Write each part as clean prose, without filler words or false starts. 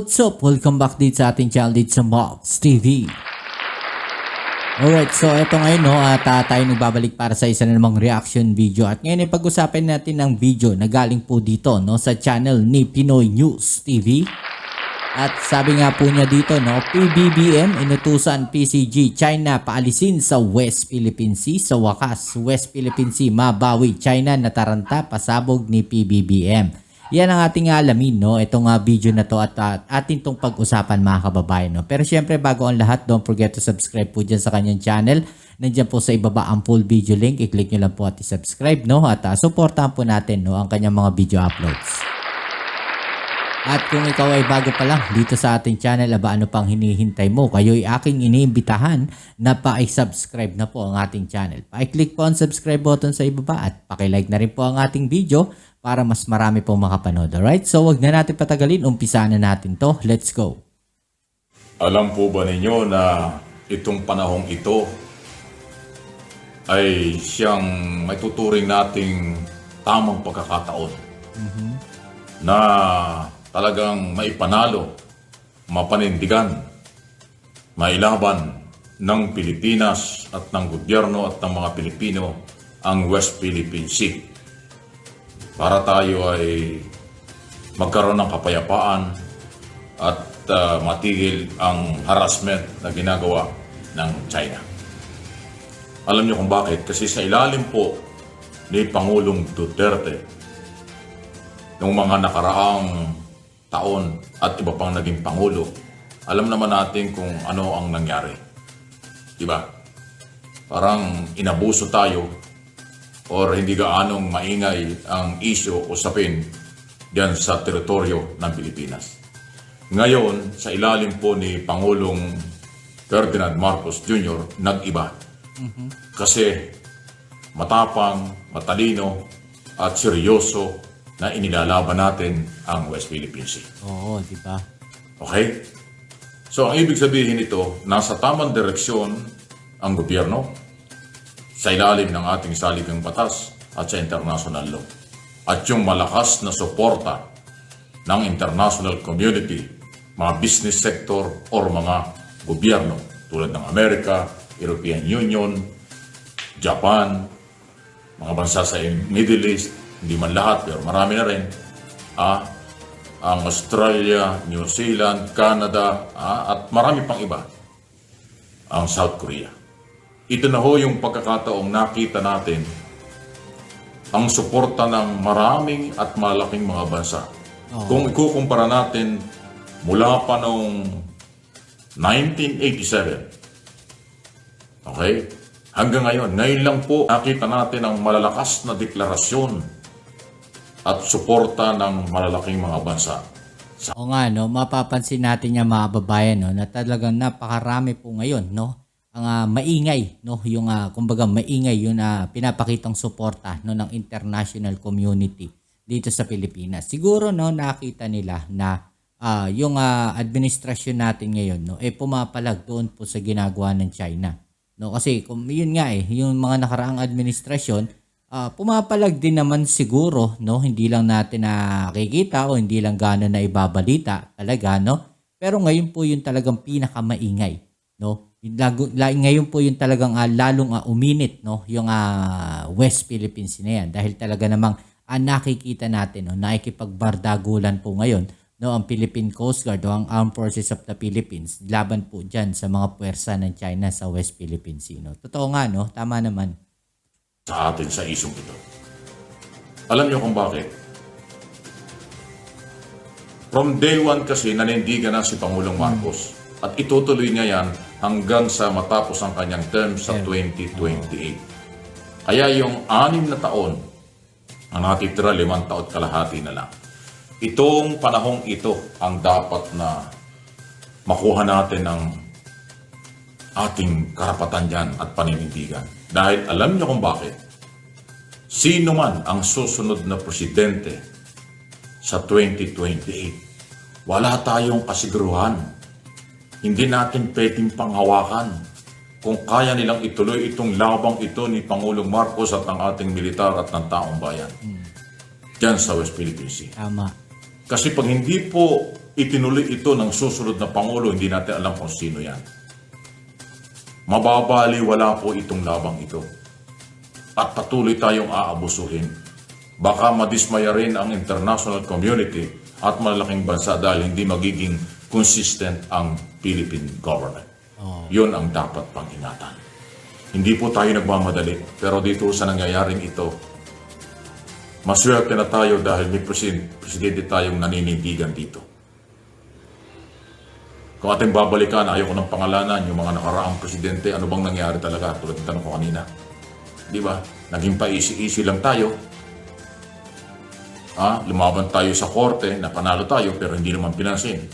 What's up? Welcome back dito sa ating channel dito sa Mobs TV. Alright, so eto ngayon at tayo nagbabalik para sa isa na namang reaction video. At ngayon ay pag-usapan natin ng video na galing po dito sa channel ni Pinoy News TV. At sabi nga po niya dito, PBBM inutusan PCG China paalisin sa West Philippine Sea. Sa wakas, West Philippine Sea mabawi, China nataranta pasabog ni PBBM. Yan ang ating alamin, itong video na to at atin tong pag-usapan mga kababayan. Pero syempre bago ang lahat, don't forget to subscribe po dyan sa kanyang channel. Nandiyan po sa ibaba ang full video link. I-click nyo lang po at i-subscribe at supportahan po natin ang kanyang mga video uploads. At kung ikaw ay bago pa lang dito sa ating channel, ano pang hinihintay mo? Kayo'y aking iniimbitahan na pa-subscribe na po ang ating channel. Pa-click po ang subscribe button sa ibaba at pakilike na rin po ang ating video para mas marami pong makapanood. Alright? So wag na natin patagalin. Umpisa na natin to. Let's go! Alam po ba ninyo na itong panahong ito ay siyang may tuturing nating tamang pagkakataon na talagang maipanalo, mapanindigan, mailaban ng Pilipinas at ng gobyerno at ng mga Pilipino ang West Philippine Sea. Para tayo ay magkaroon ng kapayapaan at matigil ang harassment na ginagawa ng China. Alam niyo kung bakit? Kasi sa ilalim po ni Pangulong Duterte noong mga nakaraang taon at iba pang naging Pangulo, alam naman natin kung ano ang nangyari. Diba? Parang inabuso tayo or hindi gaanong maingay ang isyo o usapin diyan sa teritoryo ng Pilipinas. Ngayon, sa ilalim po ni Pangulong Ferdinand Marcos Jr., nag-iba. Kasi matapang, matalino at seryoso na inilalaban natin ang West Philippine Sea. Oo, di ba? Okay? So, ang ibig sabihin nito, nasa tamang direksyon ang gobyerno sa ilalim ng ating saligang batas at sa international law. At yung malakas na suporta ng international community, mga business sector or mga gobyerno tulad ng Amerika, European Union, Japan, mga bansa sa Middle East, hindi man lahat pero marami na rin, ang Australia, New Zealand, Canada, at marami pang iba, ang South Korea. Ito na ho yung pagkakataong nakita natin ang suporta ng maraming at malaking mga bansa. Kung ikukumpara natin mula pa noong 1987, okay? Hanggang ngayon lang po nakita natin ang malalakas na deklarasyon at suporta ng malalaking mga bansa. O nga, mapapansin natin yung mga babayan, na talagang napakarami po ngayon, ang maingay, yung kumbaga maingay yung pinapakitang suporta ng international community dito sa Pilipinas. Siguro nakita nila na yung administrasyon natin ngayon pumapalag doon po sa ginagawa ng China. Kasi kung yun nga yung mga nakaraang administrasyon pumapalag din naman siguro, hindi lang natin nakikita o hindi lang gano'n na ibabalita talaga, pero ngayon po yung talagang pinakamaingay, ngayon po yung talagang lalong uminit, yung West Philippines na yan, dahil talaga namang nakikita natin, nakikipagbardagulan po ngayon, ang Philippine Coast Guard o ang Armed Forces of the Philippines laban po dyan sa mga puwersa ng China sa West Philippine Sea. Totoo nga, tama naman. Sa atin sa isyong ito. Alam niyo kung bakit? From day one kasi nanindigan na si Pangulong Marcos at itutuloy niya yan hanggang sa matapos ang kanyang term sa 2028. Kaya yung 6 na taon ang natitira 5 taon kalahati na lang. Itong panahong ito ang dapat na makuha natin ang ating karapatan dyan at paninindigan. Dahil alam niyo kung bakit. Sino man ang susunod na presidente sa 2028, wala tayong kasiguruhan. Hindi natin pwedeng panghawakan kung kaya nilang ituloy itong labang ito ni Pangulong Marcos at ng ating militar at ng taong bayan. Diyan sa West Philippine Sea. Tama. Kasi pag hindi po itinuloy ito ng susunod na Pangulo, hindi natin alam kung sino yan. Mababaliwala po itong labang ito. At patuloy tayong aabusuhin. Baka madismaya rin ang international community at malalaking bansa dahil hindi magiging consistent ang Philippine government. Yun ang dapat pang-ingatan. Hindi po tayo nagmamadali, pero dito sa nangyayaring ito, maswerte na tayo dahil may presidente tayong naninindigan dito. Kung ating babalikan, ayaw ko ng pangalanan, yung mga nakaraang presidente, ano bang nangyari talaga? Tulad ng tanong ko kanina. Di ba? Naging pa-easy-easy lang tayo. Lumaban tayo sa korte, napanalo tayo, pero hindi naman pinansin.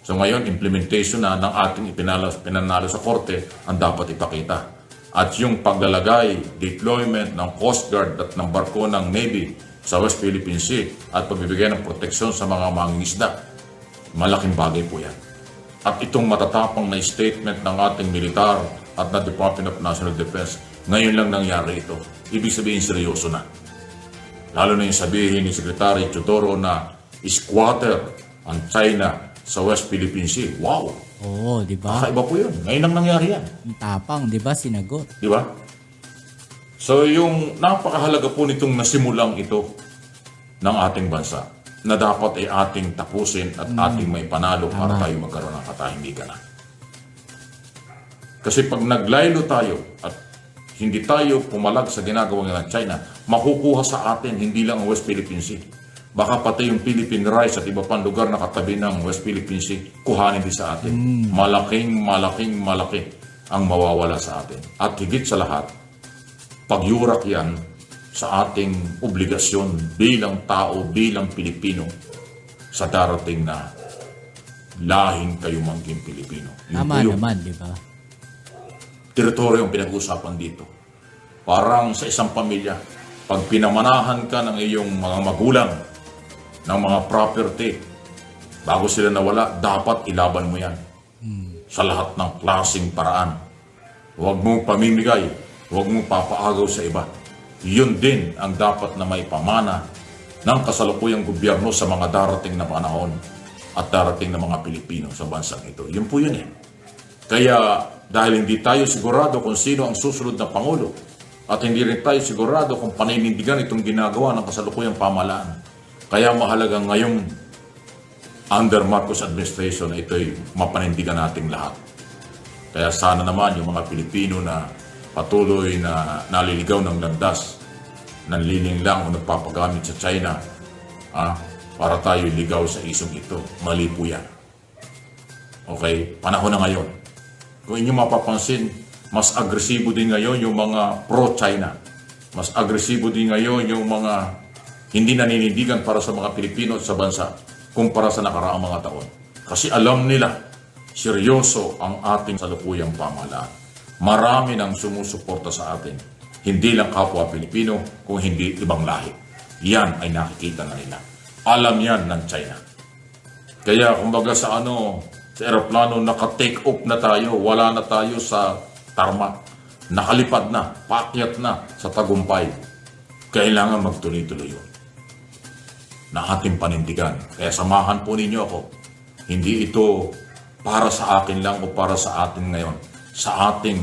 So ngayon, implementation na ng ating pinanalo sa korte ang dapat ipakita. At yung paglalagay, deployment ng Coast Guard at ng barko ng Navy sa West Philippine Sea at pagbibigay ng proteksyon sa mga mangingisda, malaking bagay po yan. At itong matatapang na statement ng ating militar at na Department of National Defense, ngayon lang nangyari ito. Ibig sabihin, seryoso na. Lalo na yung sabihin ni Secretary Teodoro na squatter ang China sa West Philippine Sea. Wow! Oo, di ba? Kakaiba po yun. Ngayon lang nangyari yan. Ang tapang, di ba? Sinagot. Di ba? So yung napakahalaga po nitong nasimulang ito ng ating bansa na dapat ay ating tapusin at ating may panalo para tayo magkaroon ng katahimikan na. Kasi pag naglaylo tayo at hindi tayo pumalag sa ginagawa ng China, makukuha sa atin hindi lang ang West Philippine Sea. Baka pati yung Philippine Rice at iba pang lugar na katabi ng West Philippine Sea, kuhanin din sa atin. Malaki ang mawawala sa atin. At higit sa lahat, pagyurak yan sa ating obligasyon bilang tao, bilang Pilipino sa darating na lahing kayo mangging Pilipino. Tama naman, di ba? Teritoryo ang pinag-uusapan dito. Parang sa isang pamilya, pag pinamanahan ka ng iyong mga magulang, ng mga property, bago sila nawala, dapat ilaban mo yan. Sa lahat ng klaseng paraan. Huwag mong pamimigay, huwag mong papaagaw sa iba. Yun din ang dapat na may pamana ng kasalukuyang gobyerno sa mga darating na panahon at darating na mga Pilipino sa bansang ito. Yun po yun eh. Kaya dahil hindi tayo sigurado kung sino ang susunod na Pangulo at hindi rin tayo sigurado kung paninindigan itong ginagawa ng kasalukuyang pamahalaan, kaya mahalaga ngayong under Marcos administration na ito'y mapanindigan nating lahat. Kaya sana naman yung mga Pilipino na patuloy na naliligaw ng landas, nanliling lang o nagpapagamit sa China, para tayo ligaw sa isong ito. Mali po yan. Okay? Panahon na ngayon. Kung inyo mapapansin, mas agresibo din ngayon yung mga pro-China. Mas agresibo din ngayon yung mga hindi naninindigan para sa mga Pilipino at sa bansa kumpara sa nakaraang mga taon. Kasi alam nila, seryoso ang ating salukuyang pamahalaan. Marami nang sumusuporta sa atin. Hindi lang kapwa Pilipino, kung hindi ibang lahi. Yan ay nakikita na nila. Alam yan ng China. Kaya kumbaga sa aeroplano, naka-take off na tayo, wala na tayo sa tarmac. Nakalipad na, paakyat na sa tagumpay. Kailangan magtuloy-tuloy yun na ating panindigan. Kaya samahan po ninyo ako. Hindi ito para sa akin lang o para sa atin ngayon. Sa ating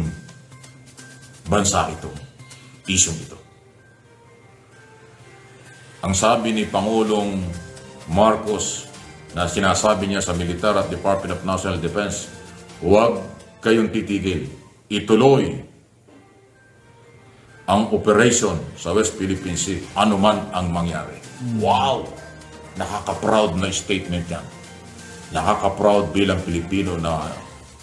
bansa ito, isyong ito. Ang sabi ni Pangulong Marcos na sinasabi niya sa militar at Department of National Defense, huwag kayong titigil. Ituloy ang operation sa West Philippine Sea, anuman ang mangyari. Wow! Nakaka-proud na statement yan. Nakaka-proud bilang Pilipino na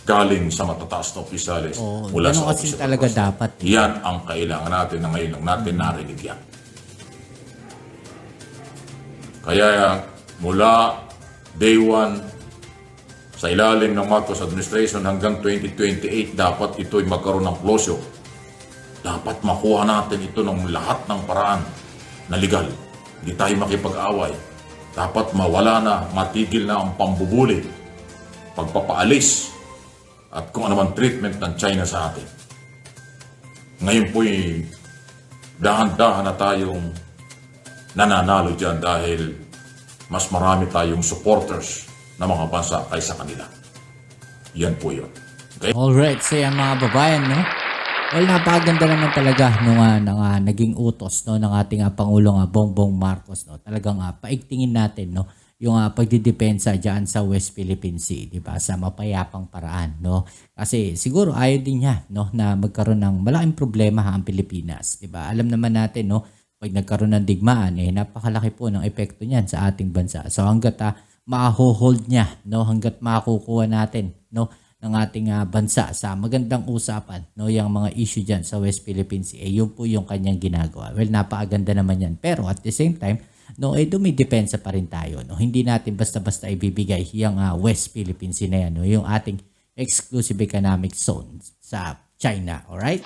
galing sa matataas na opisyalis mula sa kasi Office of talaga President. dapat. Yan ang kailangan natin na ngayon lang natin narinig yan. Kaya mula day 1 sa ilalim ng Marcos administration hanggang 2028, dapat ito'y magkaroon ng closure. Dapat makuha natin ito ng lahat ng paraan na legal. Hindi tayo makipag-away. Dapat mawala na, matigil na ang pambubuli, pagpapaalis, at kung anumang treatment ng China sa atin. Ngayon po'y dahan-dahan na tayong nananalo dyan dahil mas marami tayong supporters na mga bansa kaysa kanila. Yan po yun. Okay? Alright, so yan mga babayan, no? Well, napakaganda naman talaga nung naging utos, no, ng ating Pangulong Bongbong Marcos, no. Talagang paigtingin natin, no, yung pagdidepensa diyan sa West Philippine Sea, di ba? Sa mapayapang paraan, no? Kasi siguro ayaw din niya, no, na magkaroon ng malaking problema ang Pilipinas, di ba? Alam naman natin, no, pag nagkaroon ng digmaan, napakalaki po ng epekto niyan sa ating bansa. So hangga't ma-hold niya, no, hangga't makukuha natin, no, ng ating bansa sa magandang usapan, no, yung mga issue diyan sa West Philippine Sea, yun po yung kanyang ginagawa. Well, napakaganda naman yan. Pero at the same time, no, dumidepensa pa rin tayo, no. Hindi natin basta-basta ibibigay yung West Philippine Sea na yan, no, yung ating exclusive economic zone sa China, alright?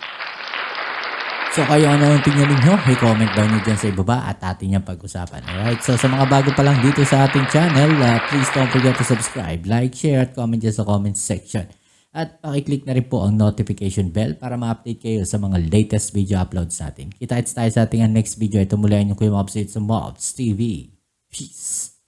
So kayo ano ang tingin ninyo? I-comment down nyo dyan sa ibaba at atin yung pag-usapan. Alright, so sa mga bago pa lang dito sa ating channel, please don't forget to subscribe, like, share at comment dyan sa comment section. At pakiclick na rin po ang notification bell para ma-update kayo sa mga latest video uploads natin. Kita-kits tayo sa ating next video. Ito muli ang inyong Kuya Mobs sa Mobs TV. Peace!